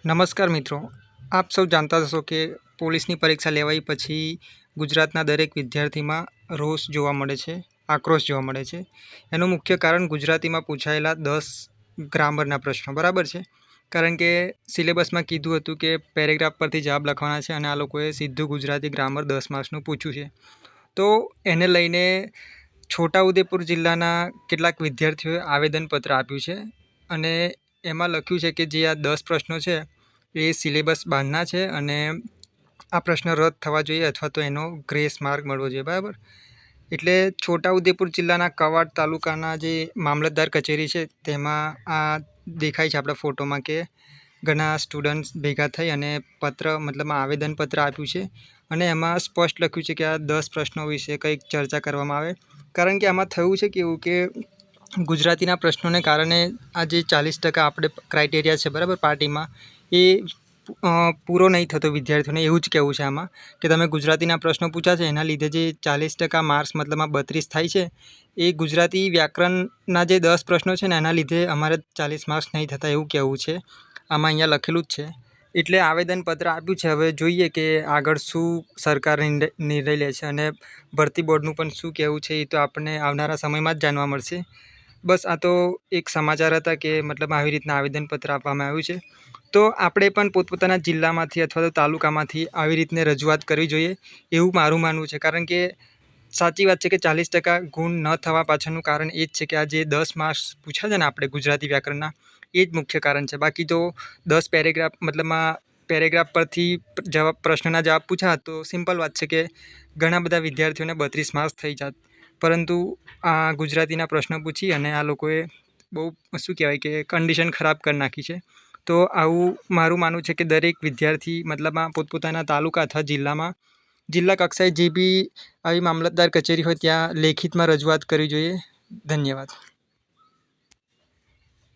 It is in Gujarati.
નમસ્કાર મિત્રો, આપ સૌ જાણતા હશો કે પોલીસની પરીક્ષા લેવાઈ પછી ગુજરાતના દરેક વિદ્યાર્થીમાં રોષ જોવા મળે છે, આક્રોશ જોવા મળે છે. એનું મુખ્ય કારણ ગુજરાતીમાં પૂછાયેલા 10 ગ્રામરના પ્રશ્નો બરાબર છે. કારણ કે સિલેબસમાં કીધું હતું કે પેરેગ્રાફ પરથી જવાબ લખવાના છે અને આ લોકોએ સીધું ગુજરાતી ગ્રામર 10 માર્ક્સનું પૂછ્યું છે. તો એને લઈને છોટાઉદેપુર જિલ્લાના કેટલાક વિદ્યાર્થીઓએ આવેદનપત્ર આપ્યું છે અને એમાં લખ્યું છે કે જે આ 10 પ્રશ્નો છે એ સિલેબસ બહારના છે અને આ પ્રશ્ન રદ થવા જોઈએ અથવા તો એનો ગ્રેસ માર્ક મળવો જોઈએ બરાબર. એટલે છોટાઉદેપુર જિલ્લાના કવાડ તાલુકાના જે મામલતદાર કચેરી છે તેમાં આ દેખાય છે આપણા ફોટોમાં કે ઘણા સ્ટુડન્ટ્સ ભેગા થઈ અને મતલબમાં આવેદનપત્ર આપ્યું છે અને એમાં સ્પષ્ટ લખ્યું છે કે આ 10 પ્રશ્નો વિશે કંઈક ચર્ચા કરવામાં આવે. કારણ કે આમાં થયું છે કેવું કે ગુજરાતીના પ્રશ્નોને કારણે આ જે 40% આપણે ક્રાઇટેરિયા છે બરાબર પાર્ટીમાં એ પૂરો નહીં થતો વિદ્યાર્થીઓને, એવું જ કહેવું છે આમાં કે તમે ગુજરાતીના પ્રશ્નો પૂછ્યા છે એના લીધે જે 40% માર્ક્સ મતલબમાં 32 થાય છે એ ગુજરાતી વ્યાકરણના જે 10 પ્રશ્નો છે ને એના લીધે અમારે 40 માર્ક્સ નહીં થતા એવું કહેવું છે. આમાં અહીંયા લખેલું જ છે. એટલે આવેદનપત્ર આપ્યું છે. હવે જોઈએ કે આગળ શું સરકાર નિર્ણય લે છે અને ભરતી બોર્ડનું પણ શું કહેવું છે એ તો આપણને આવનારા સમયમાં જ જાણવા મળશે. બસ આ તો એક સમાચાર હતા કે મતલબ આવી રીતના આવેદનપત્ર આપવામાં આવ્યું છે. તો આપણે પણ પોતપોતાના જિલ્લામાંથી અથવા તો તાલુકામાંથી આવી રીતને રજૂઆત કરવી જોઈએ એવું મારું માનવું છે. કારણ કે સાચી વાત છે કે 40% ગુણ ન થવા પાછળનું કારણ એ જ છે કે આ જે 10 માર્ક્સ પૂછ્યા છે ને આપણે ગુજરાતી વ્યાકરણના એ જ મુખ્ય કારણ છે. બાકી તો 10 પેરેગ્રાફ પરથી પ્રશ્નના જવાબ પૂછ્યા તો સિમ્પલ વાત છે કે ઘણા બધા વિદ્યાર્થીઓને 32 માર્ક્સ થઈ જાત. પરંતુ આ ગુજરાતીના પ્રશ્નો પૂછી અને આ લોકોએ બહુ શું કહેવાય કે કન્ડિશન ખરાબ કરી નાખી છે. તો આવું મારું માનવું છે કે દરેક વિદ્યાર્થી મતલબમાં પોતપોતાના તાલુકા અથવા જિલ્લા કક્ષાએ જે બી આવી મામલતદાર કચેરી હોય ત્યાં લેખિતમાં રજૂઆત કરવી જોઈએ. ધન્યવાદ.